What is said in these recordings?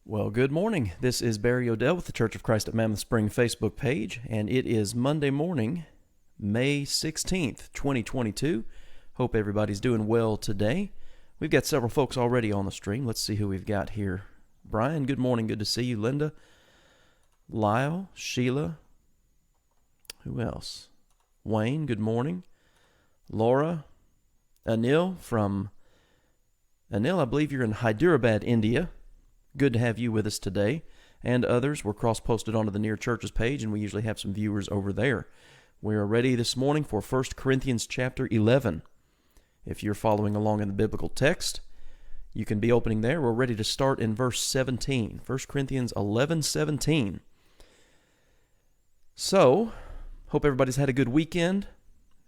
Well, good morning. This is Barry Odell with the Church of Christ at Mammoth Spring Facebook page, and it is Monday morning, May 16th, 2022. Hope everybody's doing well today. We've got several folks already on the stream. Let's see who we've got here. Brian, good morning. Good to see you. Linda, Lyle, Sheila. Who else? Wayne, good morning. Laura, Anil, I believe you're in Hyderabad, India. Good to have you with us today. And others, we're cross-posted onto the Near Churches page, and we usually have some viewers over there. We are ready this morning for 1 Corinthians chapter 11. If you're following along in the biblical text, you can be opening there. We're ready to start in verse 17. 1 Corinthians 11:17. So, hope everybody's had a good weekend,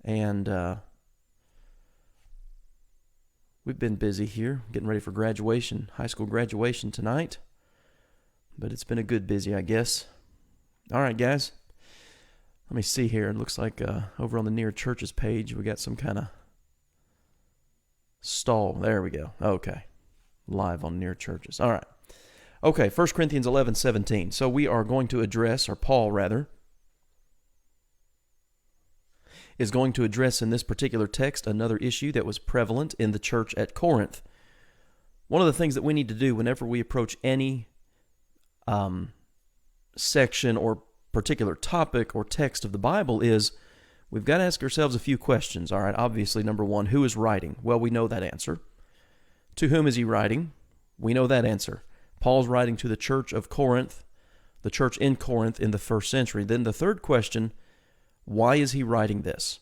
and we've been busy here, getting ready for graduation, high school graduation tonight. But it's been a good busy, I guess. All right, guys. Let me see here. It looks like over on the Near Churches page, we got some kind of stall. There we go. Okay. Live on Near Churches. All right. Okay, 1 Corinthians 11:17. So we are going to address, or Paul rather, is going to address in this particular text another issue that was prevalent in the church at Corinth. One of the things that we need to do whenever we approach any section or particular topic or text of the Bible is we've got to ask ourselves a few questions. All right, obviously, number one, who is writing? Well, we know that answer. To whom is he writing? We know that answer. Paul's writing to the church of Corinth, the church in Corinth in the first century. Then the third question, why is he writing this?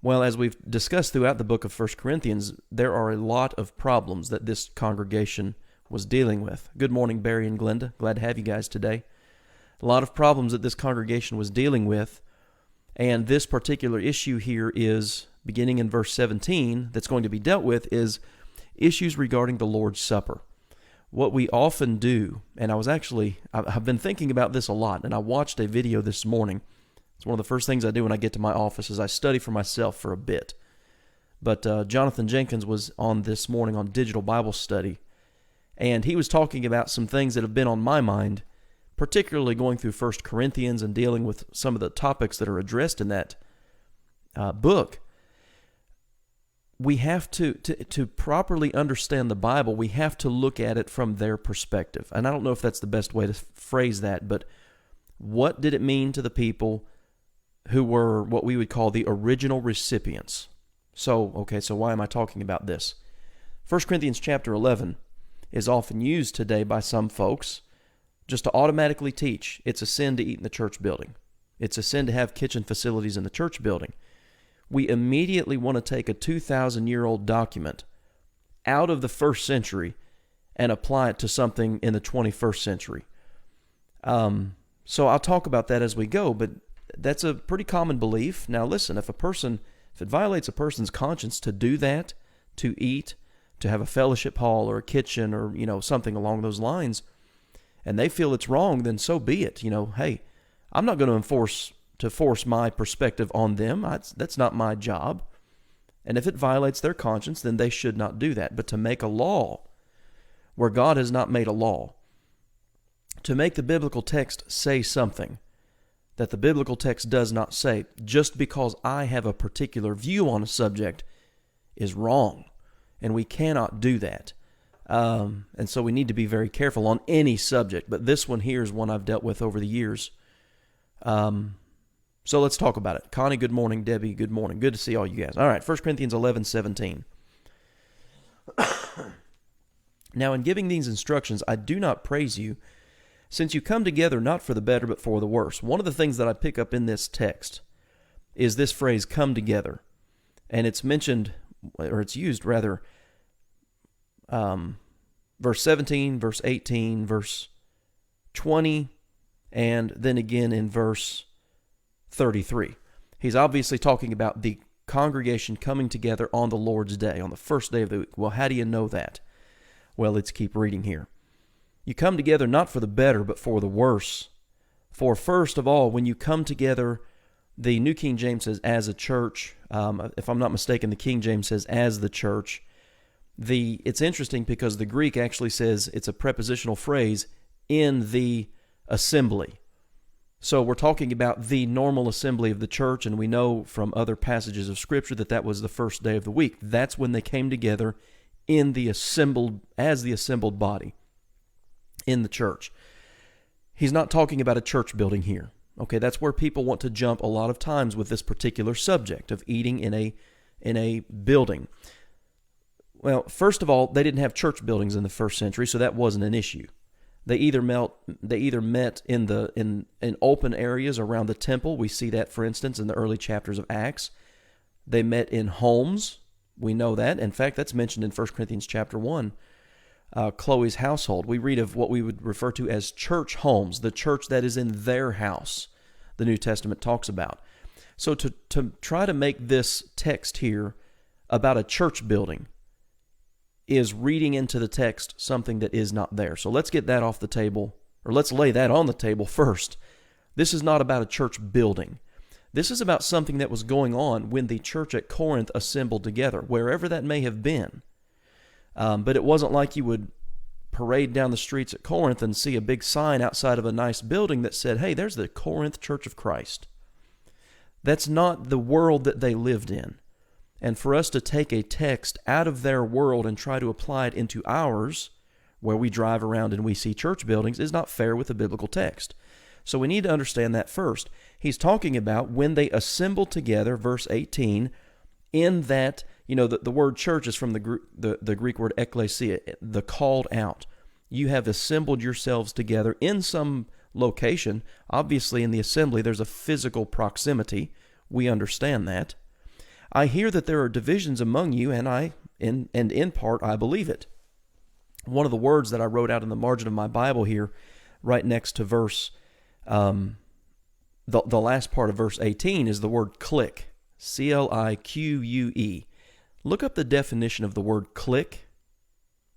Well, as we've discussed throughout the book of 1 Corinthians, there are a lot of problems that this congregation was dealing with. Good morning, Barry and Glenda. Glad to have you guys today. A lot of problems that this congregation was dealing with, and this particular issue here is, beginning in verse 17, that's going to be dealt with, is issues regarding the Lord's Supper. What we often do, and I've been thinking about this a lot, and I watched a video this morning. It's one of the first things I do when I get to my office is I study for myself for a bit. But Jonathan Jenkins was on this morning on Digital Bible Study, and he was talking about some things that have been on my mind, particularly going through 1 Corinthians and dealing with some of the topics that are addressed in that book. We have to properly understand the Bible, we have to look at it from their perspective. And I don't know if that's the best way to phrase that, but what did it mean to the people who were what we would call the original recipients? So why am I talking about this? 1 Corinthians chapter 11 is often used today by some folks just to automatically teach it's a sin to eat in the church building. It's a sin to have kitchen facilities in the church building. We immediately want to take a 2,000-year-old document out of the first century and apply it to something in the 21st century. So I'll talk about that as we go, but that's a pretty common belief. Now listen, if it violates a person's conscience to do that, to eat, to have a fellowship hall or a kitchen or, something along those lines, and they feel it's wrong, then so be it. Hey, I'm not going to force my perspective on them. That's not my job. And if it violates their conscience, then they should not do that. But to make a law where God has not made a law, to make the biblical text say something that the biblical text does not say, just because I have a particular view on a subject, is wrong. And we cannot do that. And so we need to be very careful on any subject. But this one here is one I've dealt with over the years. So let's talk about it. Connie, good morning. Debbie, good morning. Good to see all you guys. All right, 1 Corinthians 11:17. Now, in giving these instructions, I do not praise you, since you come together not for the better but for the worse. One of the things that I pick up in this text is this phrase, come together. And it's mentioned, or it's used rather, verse 17, verse 18, verse 20, and then again in verse 33. He's obviously talking about the congregation coming together on the Lord's Day, on the first day of the week. Well, how do you know that? Well, let's keep reading here. You come together not for the better, but for the worse. For first of all, when you come together, the New King James says as a church. If I'm not mistaken, the King James says as the church. It's interesting because the Greek actually says it's a prepositional phrase, in the assembly. So we're talking about the normal assembly of the church, and we know from other passages of Scripture that that was the first day of the week. That's when they came together as the assembled body in the church. He's not talking about a church building here. Okay, that's where people want to jump a lot of times with this particular subject of eating in a building. Well, first of all, they didn't have church buildings in the first century, so that wasn't an issue. They either met in open areas around the temple. We see that, for instance, in the early chapters of Acts. They met in homes. We know that. In fact, that's mentioned in 1 Corinthians chapter 1. Chloe's household. We read of what we would refer to as church homes, the church that is in their house, the New Testament talks about. So to try to make this text here about a church building is reading into the text something that is not there. So let's get that off the table, or let's lay that on the table first. This is not about a church building. This is about something that was going on when the church at Corinth assembled together, wherever that may have been. But it wasn't like you would parade down the streets at Corinth and see a big sign outside of a nice building that said, hey, there's the Corinth Church of Christ. That's not the world that they lived in. And for us to take a text out of their world and try to apply it into ours, where we drive around and we see church buildings, is not fair with the biblical text. So we need to understand that first. He's talking about when they assembled together, verse 18, in that, the word church is from the Greek word ekklesia, the called out. You have assembled yourselves together in some location. Obviously, in the assembly, there's a physical proximity. We understand that. I hear that there are divisions among you, and in part, I believe it. One of the words that I wrote out in the margin of my Bible here, right next to verse, the last part of verse 18 is the word clique. C-L-I-Q-U-E. Look up the definition of the word clique,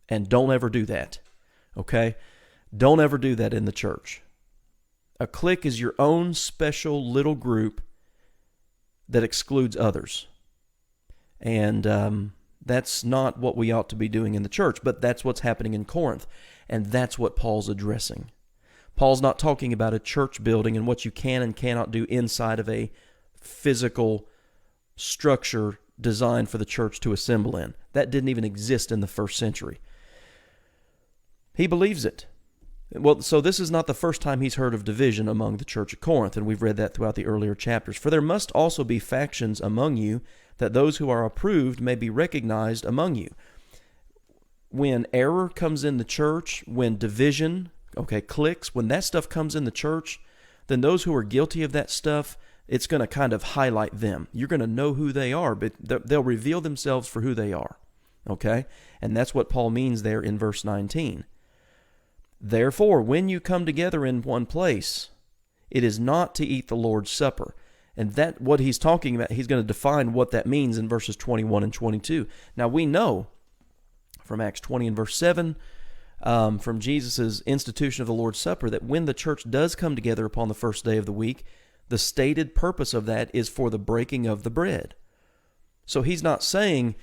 and don't ever do that, okay? Don't ever do that in the church. A clique is your own special little group that excludes others. And that's not what we ought to be doing in the church, but that's what's happening in Corinth, and that's what Paul's addressing. Paul's not talking about a church building and what you can and cannot do inside of a physical structure designed for the church to assemble in. That didn't even exist in the first century. He believes it. Well, so this is not the first time he's heard of division among the church at Corinth, and we've read that throughout the earlier chapters. For there must also be factions among you, that those who are approved may be recognized among you. When error comes in the church, when division, cliques, when that stuff comes in the church, then those who are guilty of that stuff, it's going to kind of highlight them. You're going to know who they are, but they'll reveal themselves for who they are. Okay? And that's what Paul means there in verse 19. Therefore, when you come together in one place, it is not to eat the Lord's Supper. And that, what he's talking about, he's going to define what that means in verses 21 and 22. Now, we know from Acts 20 and verse 7, from Jesus' institution of the Lord's Supper, that when the church does come together upon the first day of the week, the stated purpose of that is for the breaking of the bread. So he's not saying,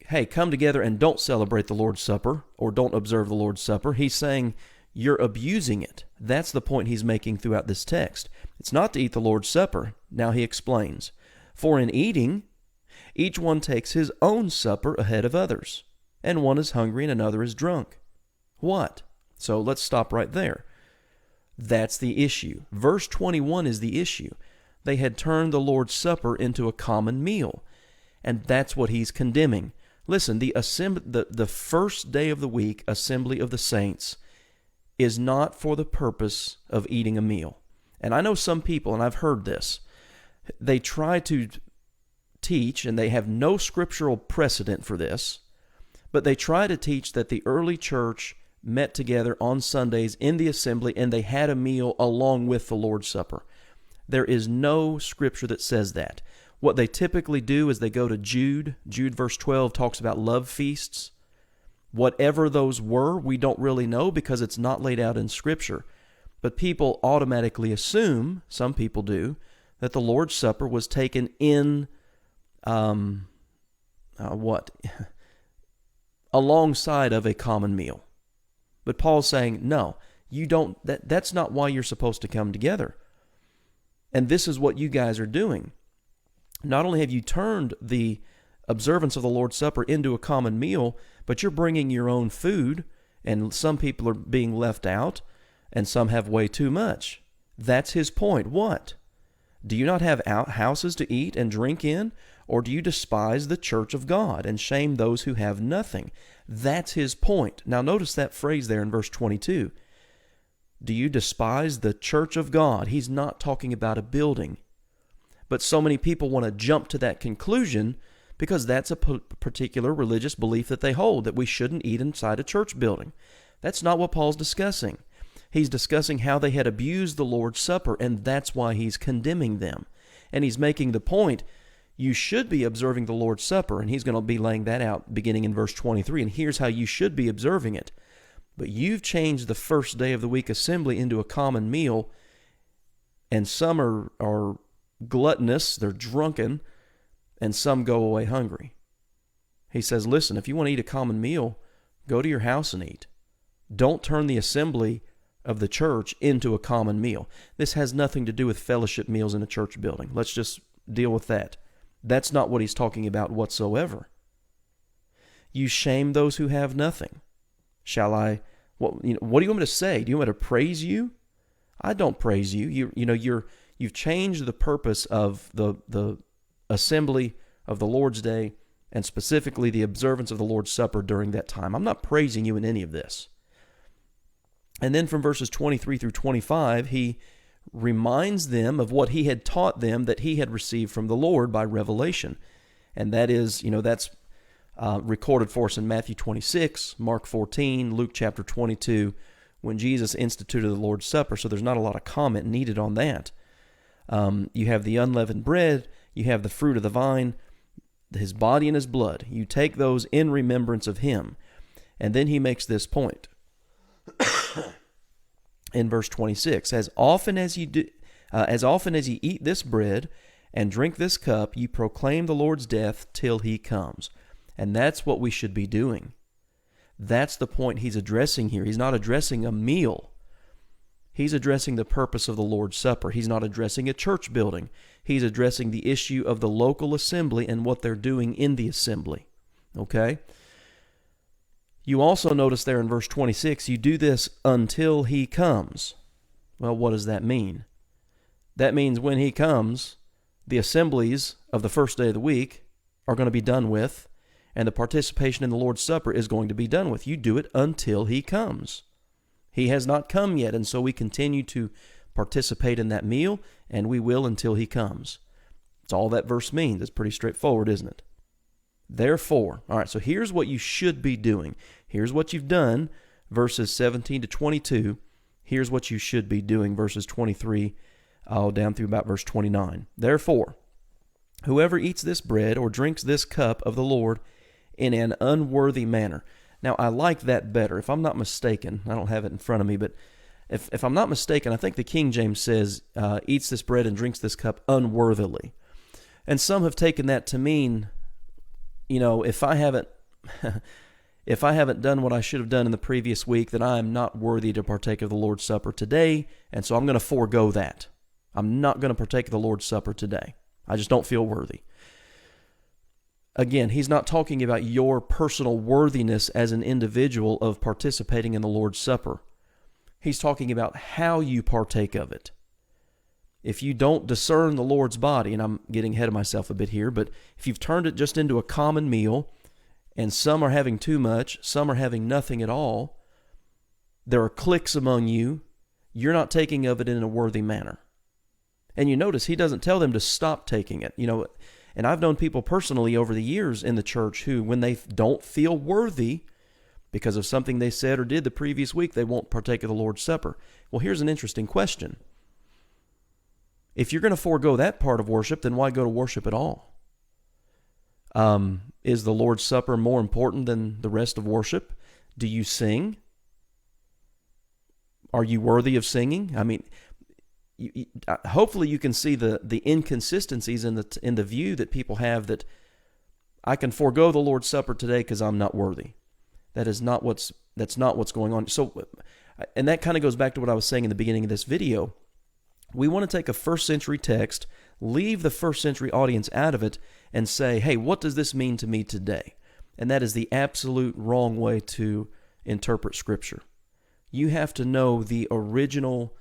hey, come together and don't celebrate the Lord's Supper or don't observe the Lord's Supper. He's saying you're abusing it. That's the point he's making throughout this text. It's not to eat the Lord's Supper. Now he explains, for in eating, each one takes his own supper ahead of others, and one is hungry and another is drunk. What? So let's stop right there. That's the issue. Verse 21 is the issue. They had turned the Lord's Supper into a common meal, and that's what he's condemning. Listen, the first day of the week, assembly of the saints, is not for the purpose of eating a meal. And I know some people, and I've heard this, they try to teach, and they have no scriptural precedent for this, but they try to teach that the early church met together on Sundays in the assembly and they had a meal along with the Lord's Supper. There is no scripture that says that. What they typically do is they go to Jude. Jude verse 12 talks about love feasts. Whatever those were, we don't really know because it's not laid out in Scripture. But people automatically assume, some people do, that the Lord's Supper was taken in, alongside of a common meal. But Paul's saying, no, you don't. That's not why you're supposed to come together. And this is what you guys are doing. Not only have you turned the observance of the Lord's Supper into a common meal, but you're bringing your own food, and some people are being left out, and some have way too much. That's his point. What? Do you not have houses to eat and drink in? Or do you despise the church of God and shame those who have nothing? That's his point. Now notice that phrase there in verse 22. Do you despise the church of God? He's not talking about a building. But so many people want to jump to that conclusion because that's a particular religious belief that they hold, that we shouldn't eat inside a church building. That's not what Paul's discussing. He's discussing how they had abused the Lord's Supper, and that's why he's condemning them. And he's making the point, you should be observing the Lord's Supper, and he's going to be laying that out beginning in verse 23, and here's how you should be observing it. But you've changed the first day of the week assembly into a common meal, and some are gluttonous, they're drunken, and some go away hungry. He says, listen, if you want to eat a common meal, go to your house and eat. Don't turn the assembly of the church into a common meal. This has nothing to do with fellowship meals in a church building. Let's just deal with that. That's not what he's talking about whatsoever. You shame those who have nothing. Shall I? What do you want me to say? Do you want me to praise you? I don't praise you. You've changed the purpose of the assembly of the Lord's Day, and specifically the observance of the Lord's Supper during that time. I'm not praising you in any of this. And then from verses 23 through 25, he reminds them of what he had taught them that he had received from the Lord by revelation. And that is, that's recorded for us in Matthew 26, Mark 14, Luke chapter 22, when Jesus instituted the Lord's Supper. So there's not a lot of comment needed on that. You have the unleavened bread, you have the fruit of the vine, his body and his blood. You take those in remembrance of him. And then he makes this point. In verse 26, as often as you eat this bread and drink this cup, you proclaim the Lord's death till he comes. And that's what we should be doing. That's the point he's addressing here. He's not addressing a meal. He's addressing the purpose of the Lord's Supper. He's not addressing a church building. He's addressing the issue of the local assembly and what they're doing in the assembly. Okay? You also notice there in verse 26, you do this until he comes. Well, what does that mean? That means when he comes, the assemblies of the first day of the week are going to be done with, and the participation in the Lord's Supper is going to be done with. You do it until he comes. He has not come yet, and so we continue to participate in that meal, and we will until he comes. That's all that verse means. It's pretty straightforward, isn't it? Therefore, all right, so here's what you should be doing. Here's what you've done, verses 17 to 22. Here's what you should be doing, verses 23 down through about verse 29. Therefore, whoever eats this bread or drinks this cup of the Lord in an unworthy manner. Now, I like that better. If I'm not mistaken, I don't have it in front of me, but if I'm not mistaken, I think the King James says, eats this bread and drinks this cup unworthily. And some have taken that to mean, if I haven't done what I should have done in the previous week, then I am not worthy to partake of the Lord's Supper today, and so I'm going to forego that. I'm not going to partake of the Lord's Supper today. I just don't feel worthy. Again, he's not talking about your personal worthiness as an individual of participating in the Lord's Supper. He's talking about how you partake of it. If you don't discern the Lord's body, and I'm getting ahead of myself a bit here, but if you've turned it just into a common meal, and some are having too much, some are having nothing at all, there are cliques among you, you're not taking of it in a worthy manner. And you notice he doesn't tell them to stop taking it. And I've known people personally over the years in the church who, when they don't feel worthy because of something they said or did the previous week, they won't partake of the Lord's Supper. Well, here's an interesting question. If you're going to forego that part of worship, then why go to worship at all? Is the Lord's Supper more important than the rest of worship? Do you sing? Are you worthy of singing? I mean, hopefully you can see the inconsistencies in the view that people have that I can forego the Lord's Supper today because I'm not worthy. That's not what's going on. So, and that kind of goes back to what I was saying in the beginning of this video. We want to take a first century text, leave the first century audience out of it, and say, hey, what does this mean to me today? And that is the absolute wrong way to interpret Scripture. You have to know the original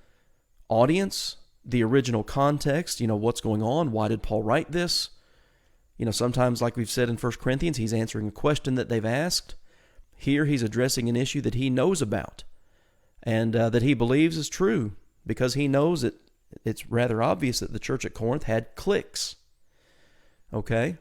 audience, the original context, what's going on, why did Paul write this? Sometimes, like we've said in 1 Corinthians, he's answering a question that they've asked. Here he's addressing an issue that he knows about and that he believes is true because he knows that it's rather obvious that the church at Corinth had cliques. Okay?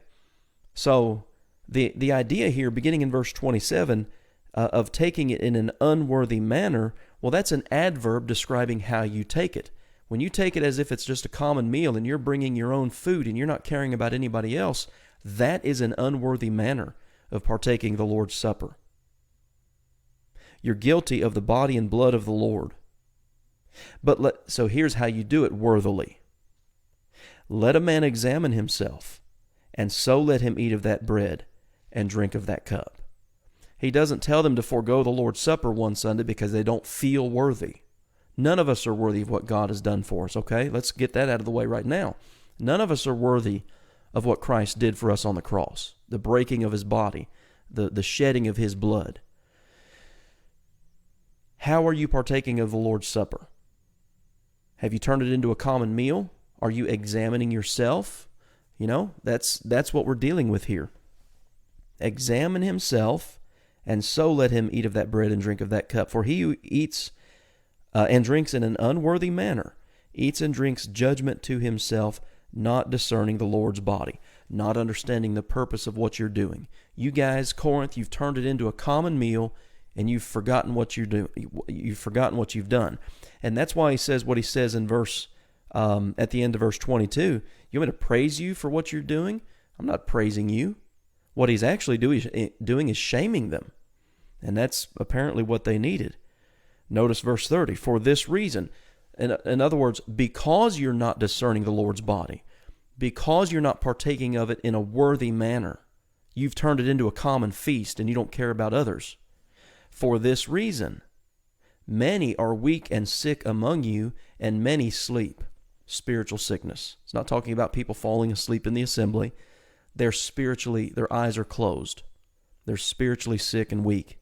So the idea here, beginning in verse 27, of taking it in an unworthy manner, well, that's an adverb describing how you take it. When you take it as if it's just a common meal and you're bringing your own food and you're not caring about anybody else, that is an unworthy manner of partaking the Lord's Supper. You're guilty of the body and blood of the Lord. So here's how you do it worthily. Let a man examine himself, and so let him eat of that bread and drink of that cup. He doesn't tell them to forego the Lord's Supper one Sunday because they don't feel worthy. None of us are worthy of what God has done for us, okay? Let's get that out of the way right now. None of us are worthy of what Christ did for us on the cross, the breaking of his body, the shedding of his blood. How are you partaking of the Lord's Supper? Have you turned it into a common meal? Are you examining yourself? That's what we're dealing with here. Examine himself, and so let him eat of that bread and drink of that cup. For he who eats and drinks in an unworthy manner eats and drinks judgment to himself, not discerning the Lord's body, not understanding the purpose of what you're doing. You guys, Corinth, you've turned it into a common meal, and you've forgotten what you're doing. You've forgotten what you've done, and that's why he says what he says in verse at the end of verse 22. You want me to praise you for what you're doing? I'm not praising you. What he's actually doing is shaming them, and that's apparently what they needed. Notice verse 30. For this reason, in other words, because you're not discerning the Lord's body, because you're not partaking of it in a worthy manner, you've turned it into a common feast, and you don't care about others. For this reason, many are weak and sick among you, and many sleep. Spiritual sickness. It's not talking about people falling asleep in the assembly. Their eyes are closed. They're spiritually sick and weak.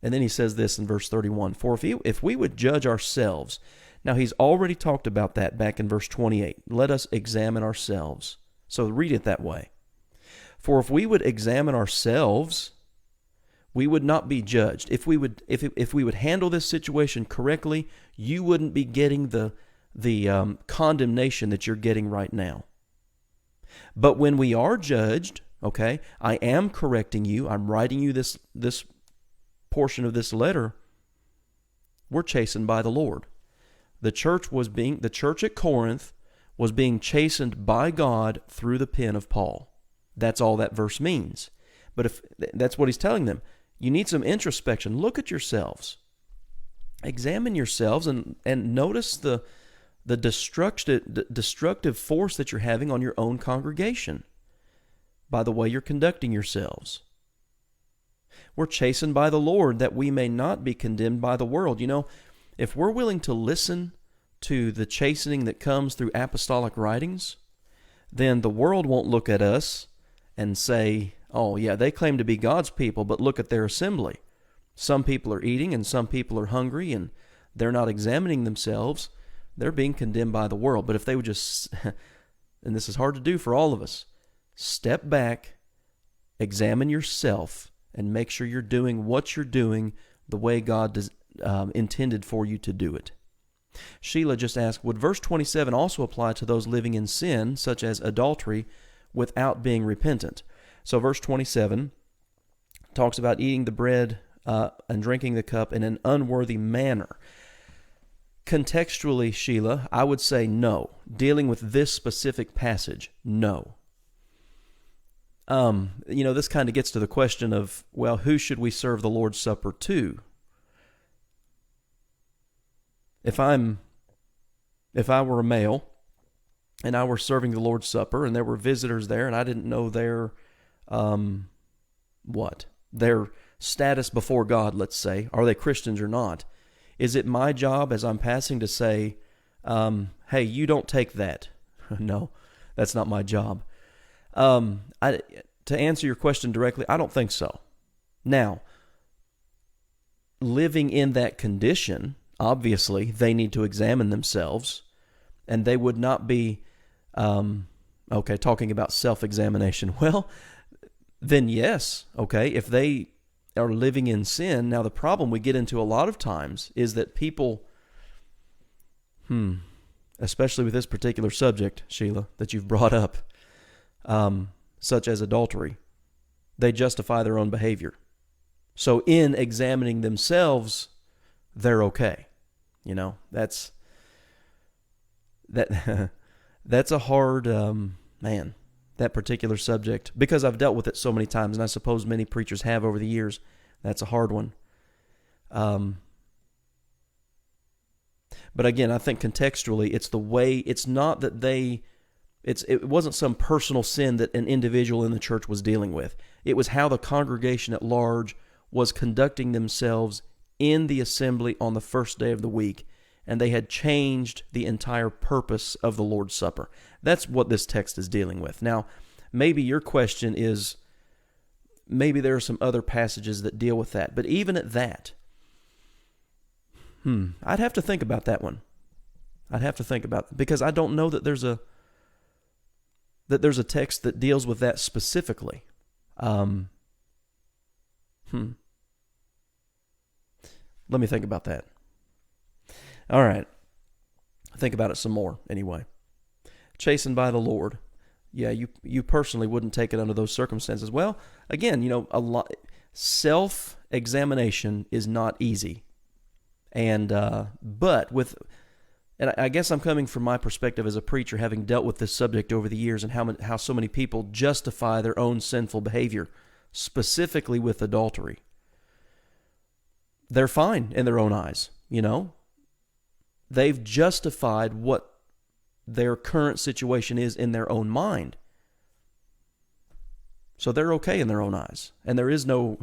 And then he says this in verse 31, for if we would judge ourselves, now he's already talked about that back in verse 28. Let us examine ourselves. So read it that way. For if we would examine ourselves, we would not be judged. If we would handle this situation correctly, you wouldn't be getting the condemnation that you're getting right now. But when we are judged, okay, I am correcting you. I'm writing you this portion of this letter. We're chastened by the Lord. The church at Corinth was being chastened by God through the pen of Paul. That's all that verse means. But if that's what he's telling them, you need some introspection. Look at yourselves. Examine yourselves and notice the destructive force that you're having on your own congregation by the way you're conducting yourselves. We're chastened by the Lord that we may not be condemned by the world. If we're willing to listen to the chastening that comes through apostolic writings, then the world won't look at us and say, oh yeah, they claim to be God's people, but look at their assembly. Some people are eating and some people are hungry and they're not examining themselves. They're being condemned by the world. But if they would just, and this is hard to do for all of us, step back, examine yourself, and make sure you're doing what you're doing the way God intended for you to do it. Sheila just asked, would verse 27 also apply to those living in sin, such as adultery, without being repentant? So verse 27 talks about eating the bread and drinking the cup in an unworthy manner. Contextually, Sheila, I would say no. Dealing with this specific passage, no. This kind of gets to the question of, well, who should we serve the Lord's Supper to? If I were a male and I were serving the Lord's Supper and there were visitors there and I didn't know their status before God, let's say, are they Christians or not? Is it my job as I'm passing to say, hey, you don't take that? No, that's not my job. To answer your question directly, I don't think so. Now, living in that condition, obviously, they need to examine themselves, and they would not be, talking about self-examination. Well, then yes, if they are living in sin. Now, the problem we get into a lot of times is that people, especially with this particular subject, Sheila, that you've brought up, such as adultery, they justify their own behavior. So in examining themselves, they're okay. That's a hard, that particular subject, because I've dealt with it so many times, and I suppose many preachers have over the years. That's a hard one. But again, I think contextually, it's the way, it's not that it wasn't some personal sin that an individual in the church was dealing with. It was how the congregation at large was conducting themselves in the assembly on the first day of the week, and they had changed the entire purpose of the Lord's Supper. That's what this text is dealing with. Now, maybe your question is, maybe there are some other passages that deal with that, but even at that, I'd have to think about that one. I'd have to think about it, because I don't know that there's a text that deals with that specifically. Let me think about that. All right. Think about it some more anyway. Chastened by the Lord. Yeah, you personally wouldn't take it under those circumstances. Well, again, self-examination is not easy. And I guess I'm coming from my perspective as a preacher, having dealt with this subject over the years, and how so many people justify their own sinful behavior, specifically with adultery. They're fine in their own eyes, They've justified what their current situation is in their own mind. So they're okay in their own eyes. And there is no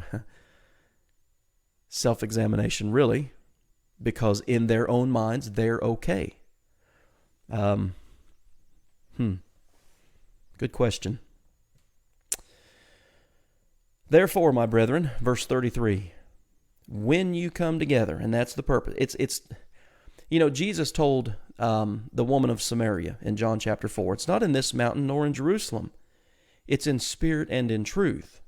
self-examination, really, because in their own minds, they're okay. Good question. Therefore, my brethren, verse 33, when you come together, and that's the purpose. It's Jesus told the woman of Samaria in John chapter 4, it's not in this mountain nor in Jerusalem. It's in spirit and in truth.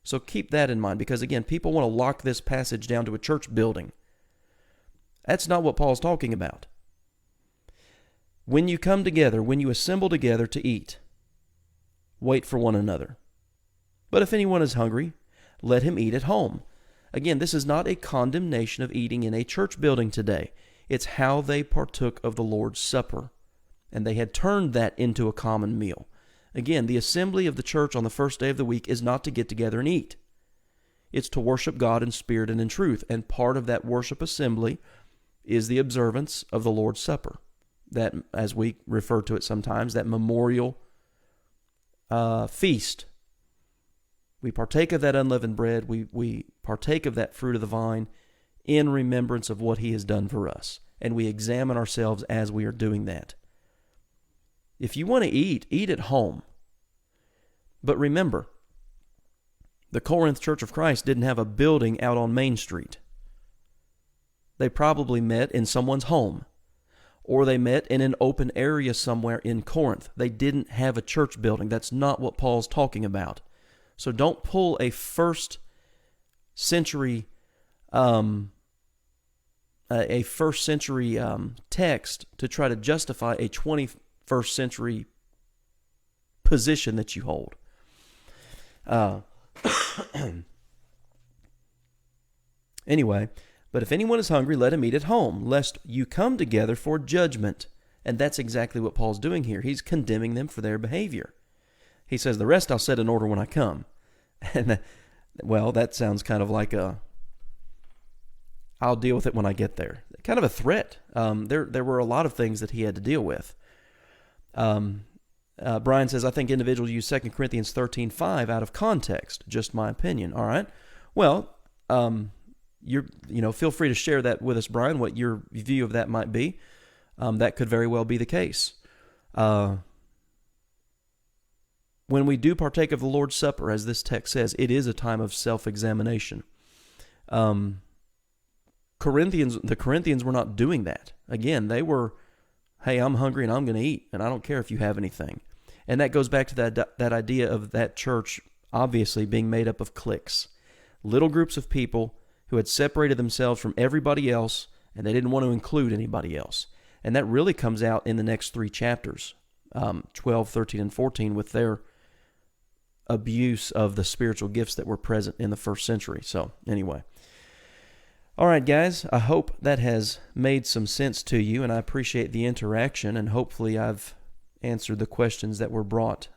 So keep that in mind, because again, people want to lock this passage down to a church building. That's not what Paul's talking about. When you come together, when you assemble together to eat, wait for one another. But if anyone is hungry, let him eat at home. Again, this is not a condemnation of eating in a church building today. It's how they partook of the Lord's Supper, and they had turned that into a common meal. Again, the assembly of the church on the first day of the week is not to get together and eat. It's to worship God in spirit and in truth, and part of that worship assembly is the observance of the Lord's Supper. That, as we refer to it sometimes, that memorial feast. We partake of that unleavened bread. We partake of that fruit of the vine in remembrance of what He has done for us. And we examine ourselves as we are doing that. If you want to eat at home. But remember, the Corinth Church of Christ didn't have a building out on Main Street. They probably met in someone's home, or they met in an open area somewhere in Corinth. They didn't have a church building. That's not what Paul's talking about. So don't pull a first century text to try to justify a 21st century position that you hold. Anyway, but if anyone is hungry, let him eat at home, lest you come together for judgment. And that's exactly what Paul's doing here. He's condemning them for their behavior. He says, the rest I'll set in order when I come. And, that sounds kind of like I'll deal with it when I get there. Kind of a threat. There were a lot of things that he had to deal with. Brian says, I think individuals use 2 Corinthians 13:5 out of context. Just my opinion. All right. Well, feel free to share that with us, Brian, what your view of that might be. That could very well be the case. When we do partake of the Lord's Supper, as this text says, it is a time of self-examination. The Corinthians were not doing that. Again, they were, hey, I'm hungry and I'm going to eat, and I don't care if you have anything. And that goes back to that idea of that church obviously being made up of cliques, little groups of people who had separated themselves from everybody else, and they didn't want to include anybody else. And that really comes out in the next 3 chapters, 12, 13, and 14, with their abuse of the spiritual gifts that were present in the first century. So anyway. All right, guys, I hope that has made some sense to you, and I appreciate the interaction, and hopefully I've answered the questions that were brought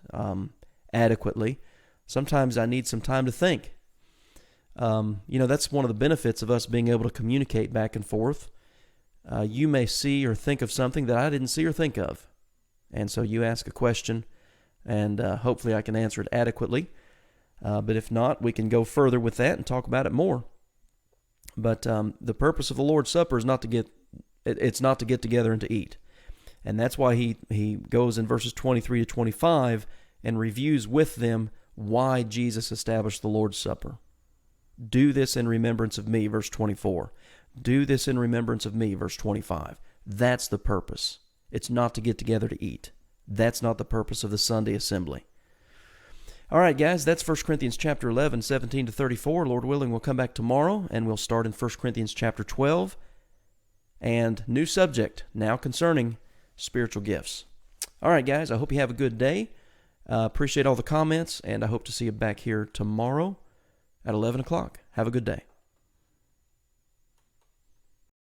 adequately. Sometimes I need some time to think. That's one of the benefits of us being able to communicate back and forth. You may see or think of something that I didn't see or think of, and so you ask a question, and hopefully I can answer it adequately. But if not, we can go further with that and talk about it more. But the purpose of the Lord's Supper is not to get together and to eat. And that's why he goes in verses 23 to 25 and reviews with them why Jesus established the Lord's Supper. Do this in remembrance of me, verse 24. Do this in remembrance of me, verse 25. That's the purpose. It's not to get together to eat. That's not the purpose of the Sunday assembly. All right, guys, that's 1 Corinthians chapter 11, 17 to 34. Lord willing, we'll come back tomorrow, and we'll start in 1 Corinthians chapter 12. And new subject, now concerning spiritual gifts. All right, guys, I hope you have a good day. Appreciate all the comments, and I hope to see you back here tomorrow at 11 o'clock. Have a good day.